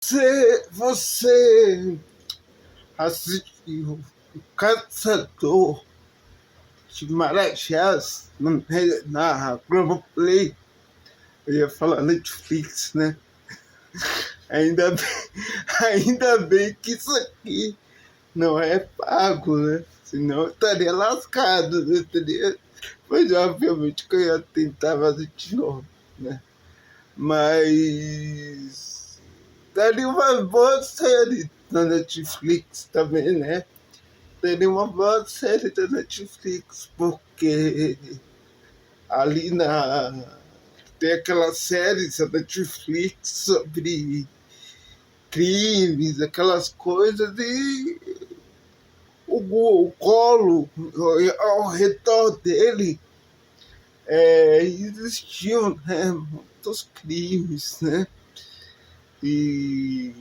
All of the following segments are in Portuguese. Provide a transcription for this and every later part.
Você assistiu O Caçador de Marajás na Globoplay? Eu ia falar Netflix, né? Ainda bem que isso aqui não é pago, né? Senão eu estaria lascado, né? Mas obviamente que eu ia tentar fazer de novo, né? Mas daria uma boa série na Netflix também, né? Daria uma boa série da Netflix, porque ali tem aquelas séries da Netflix sobre crimes, aquelas coisas, e o Colo, ao redor dele, existiam, né, muitos crimes, né? E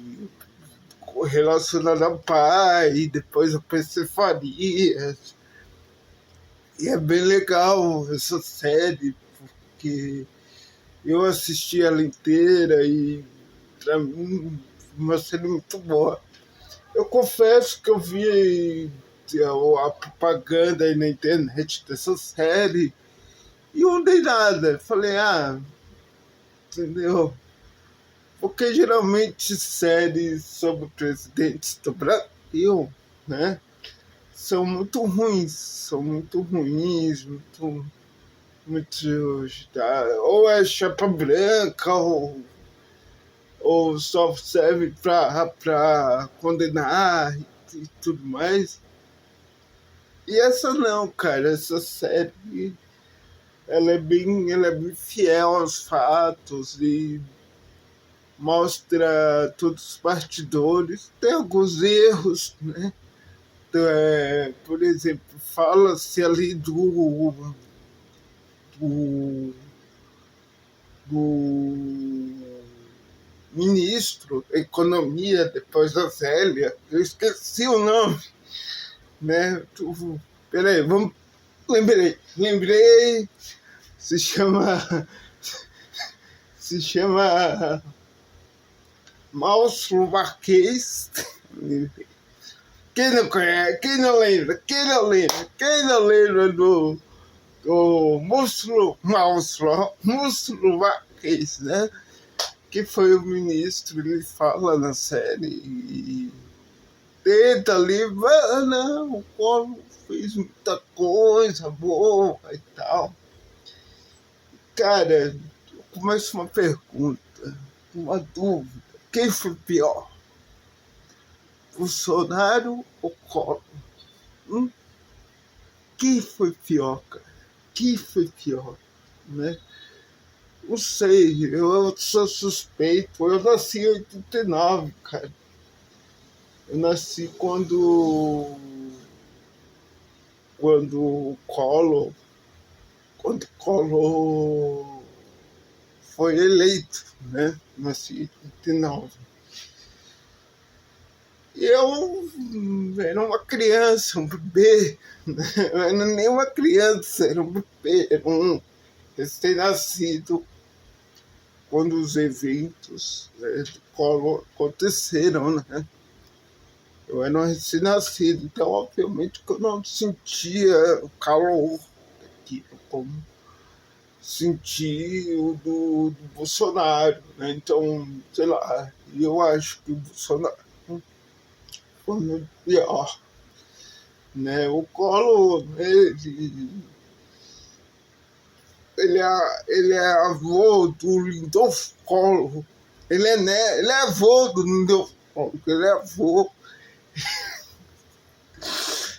relacionado ao pai, depois a PC Farias. E é bem legal essa série, porque eu assisti ela inteira e, pra mim, uma série muito boa. Eu confesso que eu vi a propaganda aí na internet dessa série e eu não dei nada. Falei, entendeu? Porque geralmente séries sobre presidentes do Brasil, né, são muito ruins, ou é chapa branca, ou só serve para condenar e tudo mais. E essa não, cara, essa série, ela é bem fiel aos fatos e mostra todos os bastidores. Tem alguns erros, né? Por exemplo, fala-se ali do ministro da Economia, depois da Zélia, eu esqueci o nome, né? Peraí, lembrei, se chama Maurício Marques. Quem não conhece, quem não lembra do Músculo Marques, né? Que foi o ministro, ele fala na série e tenta ali, não, o Collor fez muita coisa boa e tal. Cara, eu começo uma pergunta, uma dúvida. Quem foi pior? Bolsonaro ou Collor? Quem foi pior, cara? Quem foi pior, né? Não sei, eu sou suspeito. Eu nasci em 89, cara. Eu nasci quando o Collor foi eleito, né? Nasci em 89. E eu era uma criança, um bebê, né? Eu era nem uma criança, era um bebê, era um recém-nascido quando os eventos, né, do Collor aconteceram, né? Eu era um recém-nascido, então obviamente que eu não sentia o calor daquilo como senti o do Bolsonaro, né? Então, sei lá, eu acho que o Bolsonaro foi muito pior, né? O Collor, ele é avô do Lindolfo Collor, ele é avô do Lindolfo Collor, ele é avô,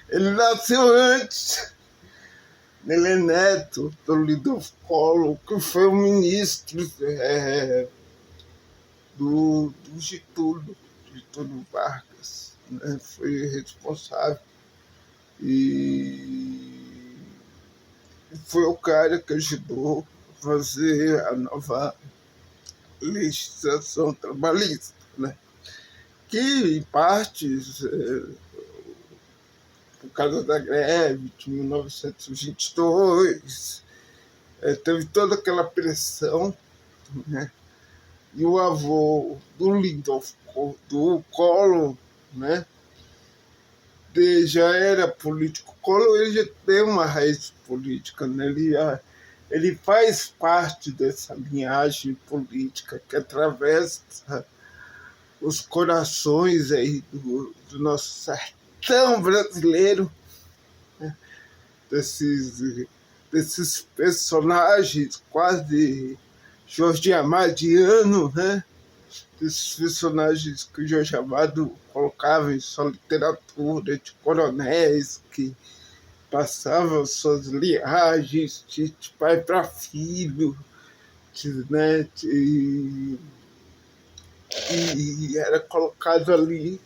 ele nasceu antes. Ele é neto do Lindolfo Collor, que foi o ministro do Getúlio Vargas, né? Foi responsável e foi o cara que ajudou a fazer a nova legislação trabalhista, né? Que, em partes, por causa da greve de 1922, teve toda aquela pressão, né? E o avô do Lindolfo do Collor, né? Ele já era político. O Collor ele já tem uma raiz política, né? Ele faz parte dessa linhagem política que atravessa os corações aí do nosso sertão brasileiro, né? desses personagens quase Jorge Amadiano, né? Desses personagens que o Jorge Amado colocava em sua literatura, de coronéis que passavam suas linhagens de pai para filho, né? E era colocado ali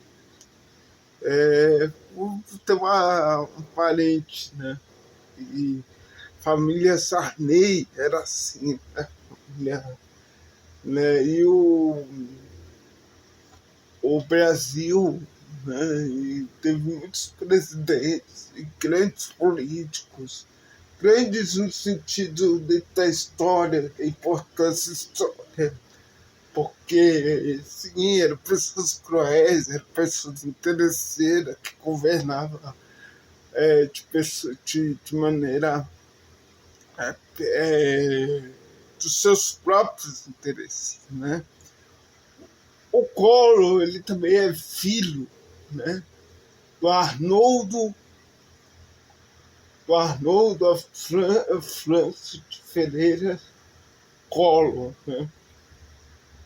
por ter um parente, né? E família Sarney era assim, né? Família, né? E o Brasil, né? E teve muitos presidentes e grandes políticos, grandes no sentido da história, da importância histórica, porque, sim, eram pessoas cruéis, eram pessoas interesseiras que governavam de maneira dos seus próprios interesses, né? O Collor, ele também é filho, né, do Arnoldo Franco de Ferreira Collor, né,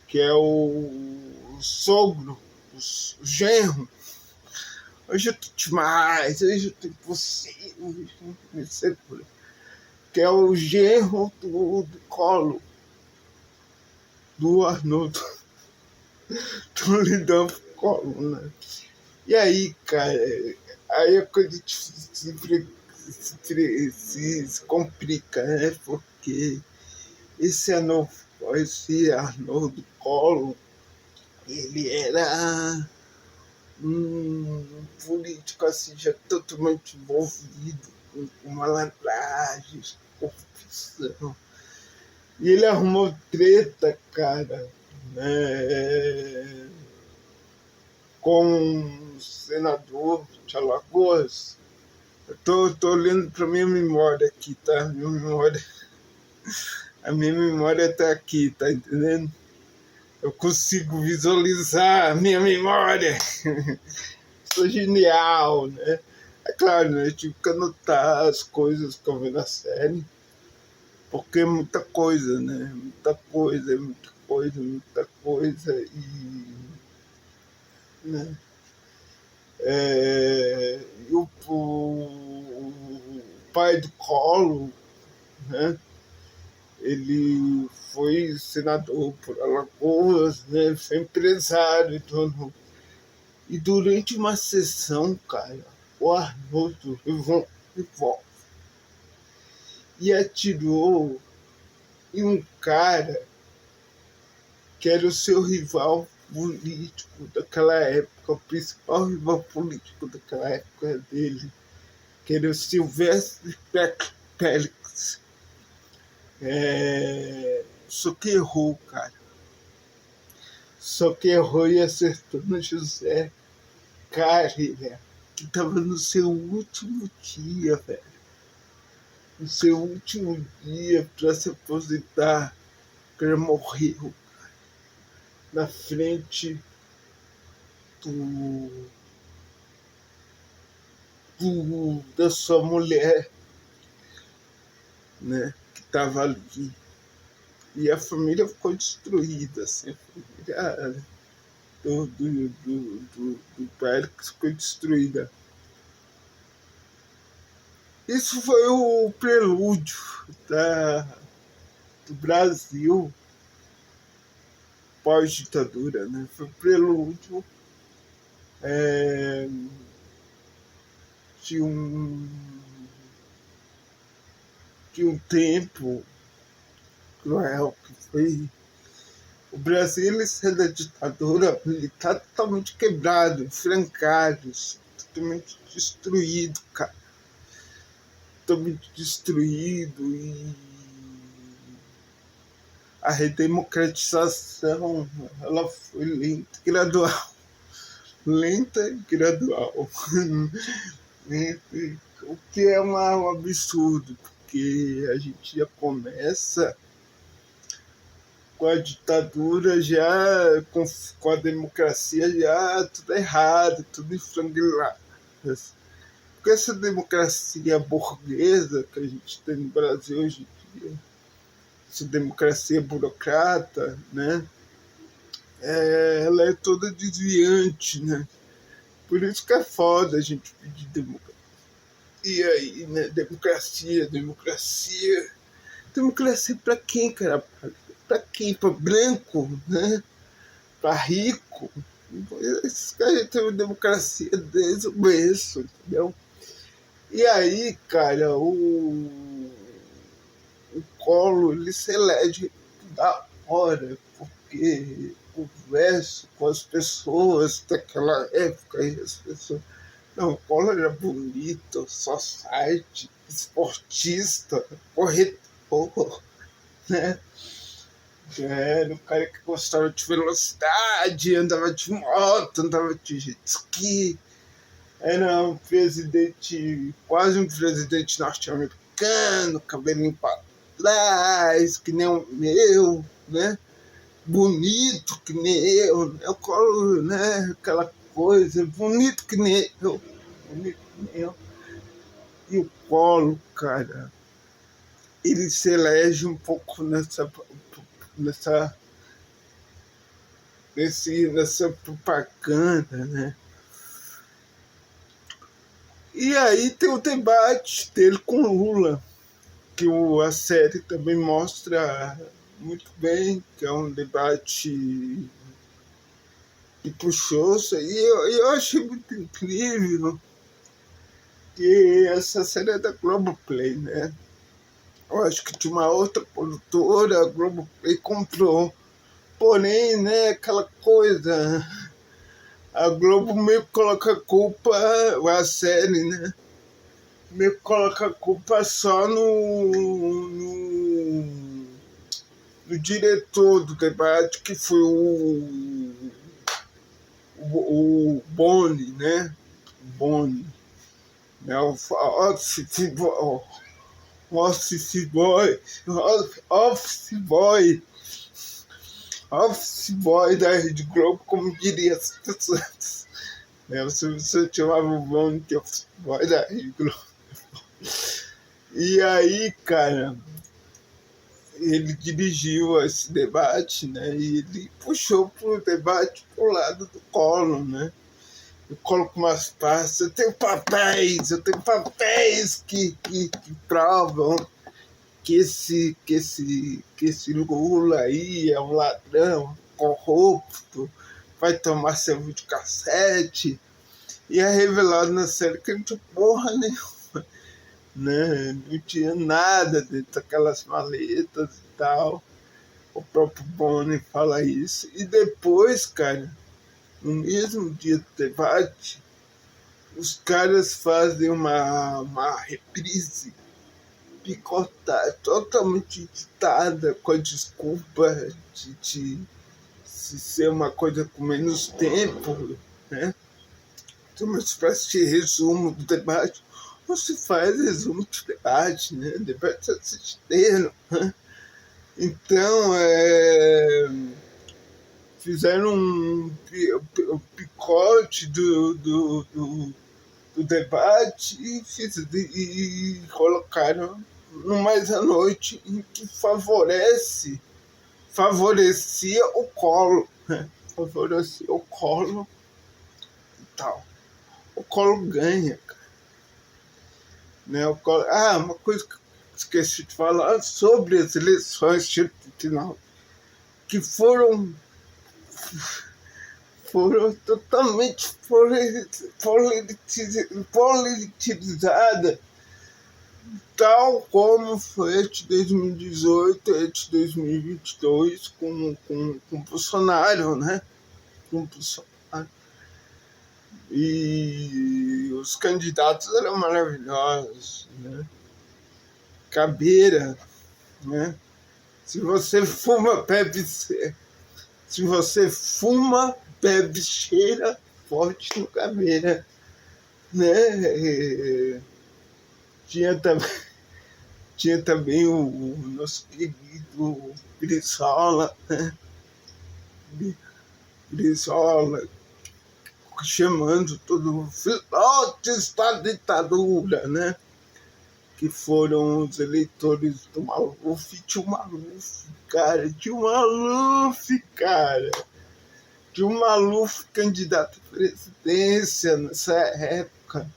que é o sogro, o genro. Hoje eu tô demais, hoje eu tô impossível, que é o genro do Collor, do Arnoldo, do Lidolfo Collor, né? E aí, cara, aí a coisa se complica, né? Porque esse Arnoldo Collor, ele era um político assim, já totalmente envolvido com malandragem, corrupção. E ele arrumou treta, cara, né, com um senador de Alagoas. Eu tô olhando para minha memória aqui, tá? A minha memória tá aqui, tá entendendo? Eu consigo visualizar a minha memória. Sou genial, né? É claro, né? Eu tive que anotar as coisas que eu vi na série, porque é muita coisa, né? Muita coisa, muita coisa. E, né? E o pai do Collor, né? Ele foi senador por Alagoas, né? Foi empresário, e durante uma sessão, cara, o Arnoldo levou um revólver e atirou em um cara que era o seu rival político daquela época, o principal rival político daquela época dele, que era o Silvestre Pélix. Só que errou, cara. Só que errou e acertou no José Carreira, que estava no seu último dia, velho. No seu último dia para se aposentar, que ele morreu na frente da sua mulher, né, que estava ali. E a família ficou destruída, assim, a família do Pérez ficou destruída. Isso foi o prelúdio do Brasil pós-ditadura, né? Foi o prelúdio de um tempo cruel que foi o Brasil. Ele saiu da ditadura militar totalmente quebrado, enfrancado, totalmente destruído, cara. Totalmente destruído. a redemocratização, ela foi lenta e gradual. O que é um absurdo, porque a gente já começa com a ditadura, já com a democracia já tudo errado, tudo em frangalhado. Porque essa democracia burguesa que a gente tem no Brasil hoje em dia, essa democracia burocrata, né? Ela é toda desviante, né? Por isso que é foda a gente pedir democracia. E aí, né? Democracia. Democracia pra quem, cara? Pra quem? Pra branco, né? Pra rico? Esses caras têm democracia desde o começo, entendeu? E aí, cara, o Collor, ele se elege da hora, porque converso com as pessoas daquela época e as pessoas... Não, o Collor era bonito, society, esportista, corretor, né? Era um cara que gostava de velocidade, andava de moto, andava de jet ski. Era um presidente, quase um presidente norte-americano, cabelinho para trás, que nem o meu, né? Bonito que nem eu, né? O Collor, né? Aquela coisa, bonito que nem eu, bonito que nem eu. E o Collor, cara, ele se elege um pouco nessa propaganda, né? E aí tem o debate dele com Lula, que a série também mostra muito bem, que é um debate que puxou isso. E eu achei muito incrível que essa série é da Globoplay, né? Eu acho que tinha uma outra produtora, a Globoplay comprou. Porém, né, aquela coisa, a Globo meio que coloca a culpa, a série, né? Meio que coloca a culpa só no diretor do debate, que foi o Boni, né? Boni, né? O office boy da Rede Globo, como diria as pessoas. Né? Você chamava o Boni de office boy da Rede Globo. E aí, cara, ele dirigiu esse debate, né? E ele puxou pro debate pro lado do Collor, né? Eu coloco umas pastas, eu tenho papéis que provam que esse Lula aí é um ladrão, corrupto, vai tomar seu videocassete. E é revelado na série que não tinha porra nenhuma, né? Não tinha nada dentro daquelas maletas e tal. O próprio Boni fala isso. E depois, cara, no mesmo dia do debate, os caras fazem uma reprise picotada, totalmente editada, com a desculpa de ser uma coisa com menos tempo, né? Tem uma espécie de resumo do debate. Não se faz resumo de debate, né? Debate assistindo, né? Então, fizeram um picote do debate e colocaram no Mais à Noite, em que favorecia o Collor, né? Favorecia o Collor e tal. O Collor ganha, cara. Né? O Collor... uma coisa que eu esqueci de falar sobre as eleições de final, que foram totalmente politizadas, tal como foi a de 2018 e a de 2022 com Bolsonaro, né? Com Bolsonaro. E os candidatos eram maravilhosos, né? Cabeira, né? Se você fuma, bebe, se você fuma, bebe, cheira, forte no caveira, né? Tinha também o nosso querido Brizola, né? Brizola, chamando todo filhotes da ditadura, né? Que foram os eleitores do Maluf. Tinha o Maluf, cara. Tinha o Maluf candidato à presidência nessa época,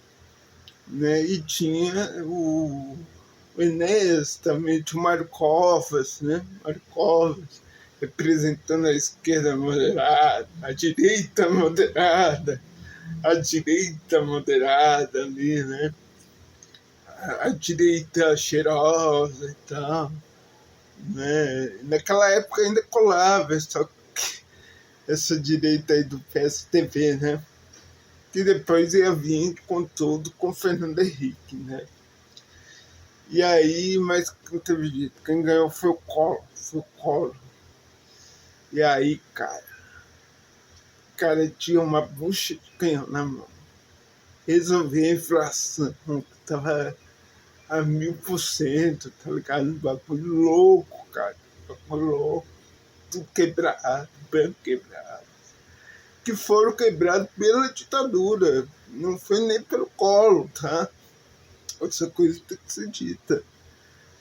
né? E tinha o Enéas também, tinha o Mário Covas, né? Mário Covas, representando a esquerda moderada, a direita moderada ali, né? A direita cheirosa e tal, né? Naquela época ainda colava essa direita aí do PSDB, né? Que depois ia vir com tudo com Fernando Henrique, né? E aí, mas não teve jeito. Quem ganhou foi o Collor. E aí, cara, o cara tinha uma bucha de canhão na mão. Resolver a inflação, que tava a 1000%, tá ligado? Um bagulho louco, cara. Bagulho louco. Tudo quebrado, banco quebrado. Que foram quebrados pela ditadura. Não foi nem pelo Collor, tá? Essa coisa tem que ser dita.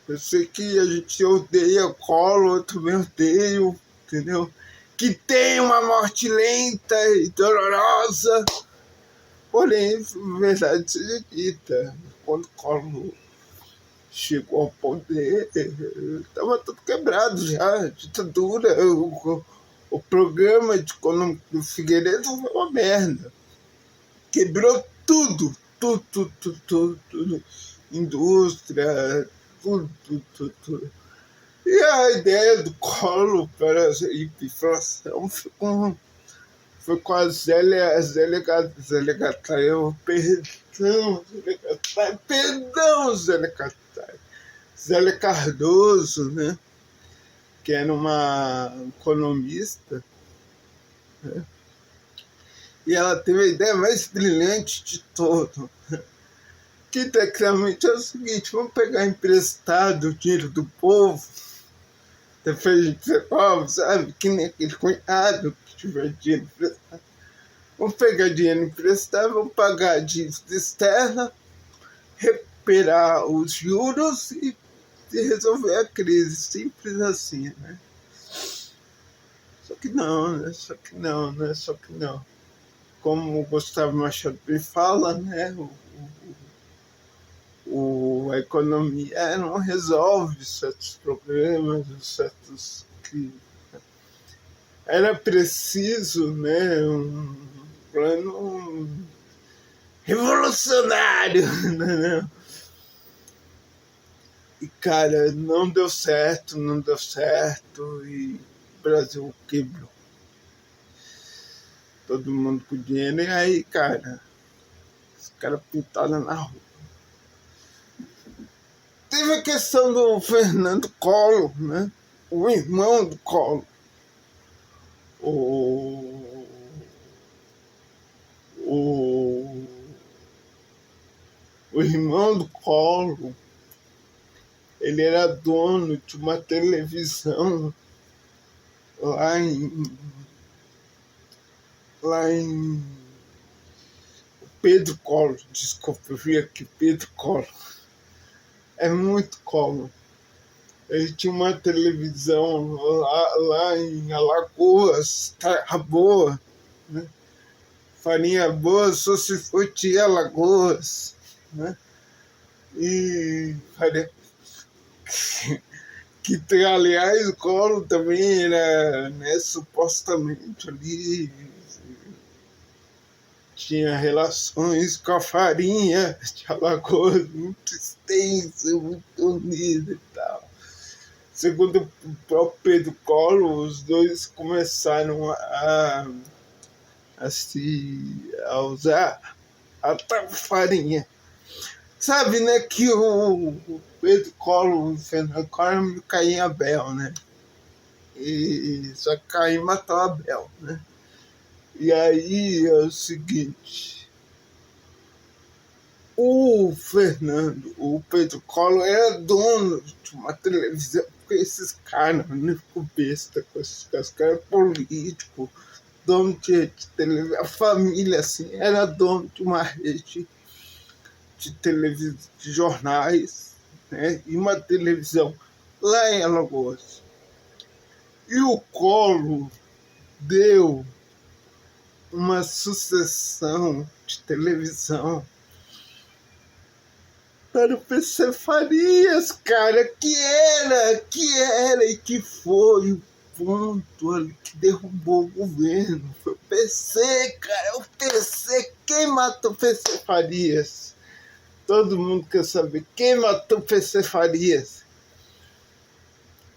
Eu sei que a gente odeia o Collor, eu também odeio, entendeu? Que tem uma morte lenta e dolorosa. Porém, verdade seja dita, quando o Collor chegou ao poder, estava tudo quebrado já, ditadura, o programa de econômico do Figueiredo foi uma merda. Quebrou tudo, tudo. Indústria, tudo. E a ideia do Collor para a inflação foi com a Zélia Gattai, perdão, Zélia Gattai. Zélia Cardoso, né? Que era uma economista, né? E ela teve a ideia mais brilhante de todo, que tecnicamente é o seguinte: vamos pegar emprestado o dinheiro do povo, depois a gente ser pobre, sabe? Que nem aquele cunhado que tiver dinheiro emprestado. Vamos pegar dinheiro emprestado, vamos pagar a dívida externa, recuperar os juros e resolver a crise. Simples assim, né? Só que não. Como o Gustavo Machado fala, né? A economia não resolve certos problemas, certos crises. Era preciso, né, um plano revolucionário, né? E, cara, não deu certo, e o Brasil quebrou. Todo mundo com dinheiro, e aí, cara, os caras pintaram na rua. Teve a questão do Fernando Collor, né? O irmão do Collor. O irmão do Collor, ele era dono de uma televisão lá em Pedro Collor, desculpa, eu vi aqui Pedro Collor. É muito Collor. Ele tinha uma televisão lá em Alagoas, terra boa, né? Farinha boa, só se for tia Alagoas, né? E faria que, aliás, o Collor também era, né, supostamente ali, tinha relações com a farinha de Alagoas, muito extensa, muito unida e tal. Segundo o próprio Pedro Collor, os dois começaram a usar a tal farinha. Sabe, né, que o Pedro Collor, o Fernando Collor, me caía Abel, né? e só que Caim matou Abel, né? E aí é o seguinte, o Fernando, o Pedro Collor era dono de uma televisão, porque esses caras não ficam besta com esses caras é político, dono de televisão, a família assim, era dono de uma rede de televisão, de jornais, né? E uma televisão lá em Alagoas. E o Collor deu uma sucessão de televisão para o PC Farias, cara, que era e que foi o ponto ali que derrubou o governo. Foi o PC, cara, o PC. Quem matou o PC Farias? Todo mundo quer saber quem matou o PC Farias.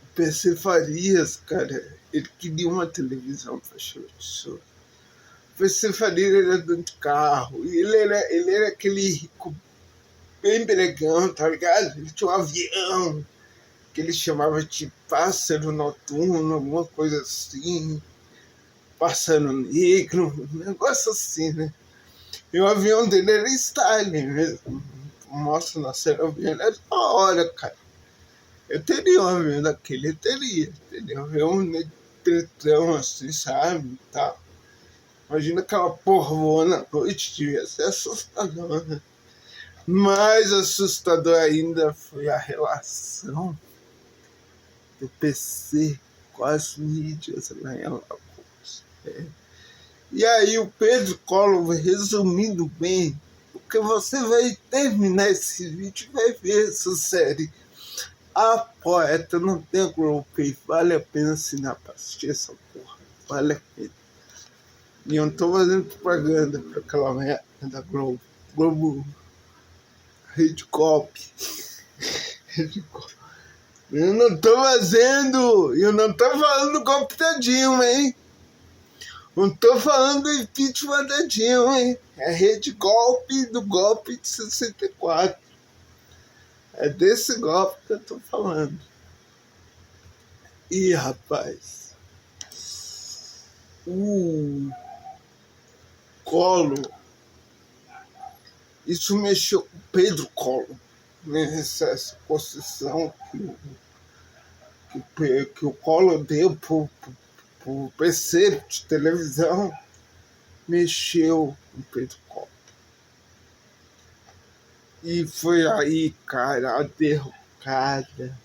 O PC Farias, cara, ele queria uma televisão para show de show. O PC Farias era dono de carro, e ele era aquele rico bem bregão, tá ligado? Ele tinha um avião que ele chamava de pássaro noturno, alguma coisa assim, pássaro negro, um negócio assim, né? E o avião dele era style mesmo. Mostra na cena, o avião era da hora, cara. Eu teria um avião daquele, eu teria um avião pretão assim, sabe? Tá. Imagina aquela porvona à noite, devia ser assustador, né? Mais assustador ainda foi a relação do PC com as mídias lá em Alagoas. E aí o Pedro Collor, resumindo bem, porque você vai terminar esse vídeo e vai ver essa série. A Poeta não tem Globoplay, vale a pena assinar pra assistir essa porra, vale a pena. E eu não tô fazendo propaganda pra aquela merda da Globo Rede Cop. Eu não tô falando do golpe da Dilma, hein? Não tô falando do impeachment da Dilma, hein? É rede golpe do golpe de 64. É desse golpe que eu tô falando. Ih, rapaz. O Collor. Isso mexeu com Pedro Collor. Essa concessão que o Collor deu pro PC de televisão mexeu com Pedro Collor. E foi aí, cara, a derrocada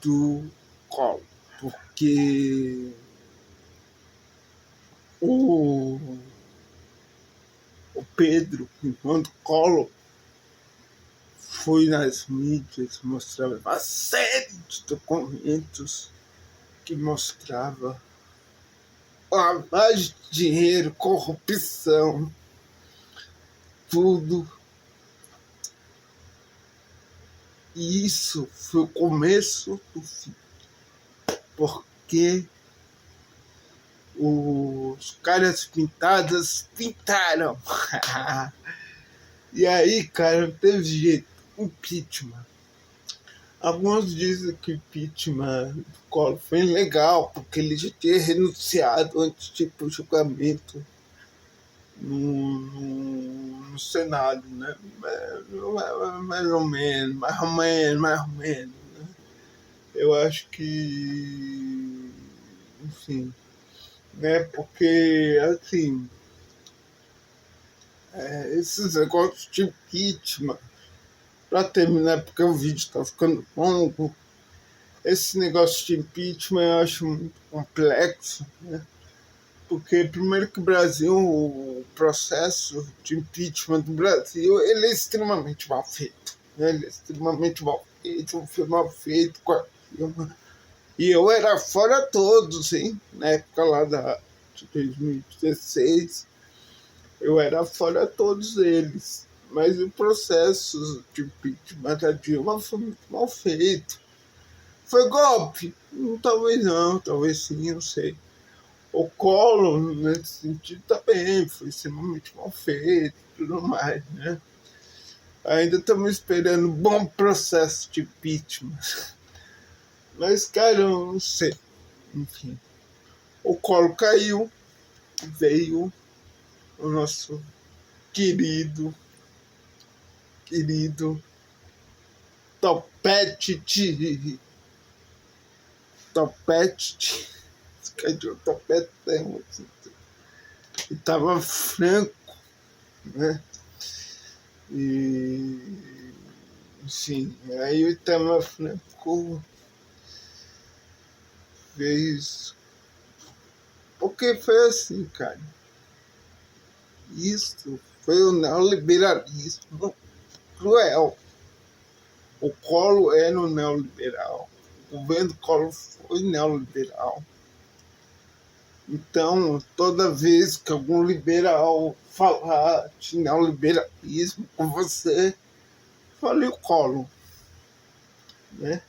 do Collor. Porque o Pedro, enquanto Collor foi nas mídias, mostrava uma série de documentos que mostrava lavagem de dinheiro, corrupção, tudo. E isso foi o começo do fim. Porque os caras pintadas pintaram. E aí, cara, não teve jeito. Impeachment. Alguns dizem que o impeachment do Collor foi legal, porque ele já tinha renunciado antes de ir pro julgamento no Senado, né? Mais ou menos. Né? Eu acho que, enfim, né? Porque, assim, esses negócios de impeachment, para terminar, porque o vídeo está ficando longo, esse negócio de impeachment eu acho muito complexo, né? Porque, primeiro que o Brasil, o processo de impeachment do Brasil, ele é extremamente mal feito. Né? Ele é extremamente mal feito, foi mal feito com a firma. E eu era fora todos, hein? Na época lá de 2016, eu era fora todos eles. Mas o processo de impeachment da Dilma foi muito mal feito. Foi golpe? Talvez não, talvez sim, não sei. O Collor, nesse sentido, também foi extremamente mal feito e tudo mais, né? Ainda estamos esperando um bom processo de impeachment. Mas, cara, eu não sei. Enfim, o Collor caiu, veio o nosso querido Topete, cadê o Topete? E tava franco, né? E, enfim, aí o Itamar Franco fez. Porque foi assim, cara. Isso foi o neoliberalismo cruel. O Collor era um neoliberal. O governo Collor foi neoliberal. Então, toda vez que algum liberal falar de neoliberalismo com você, fale o Collor, né?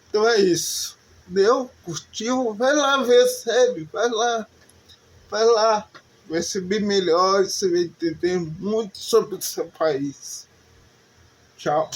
Então é isso. Deu? Curtiu? Vai lá ver a série. Vai lá. Vai ser bem melhor. Você vai entender muito sobre o seu país. Tchau.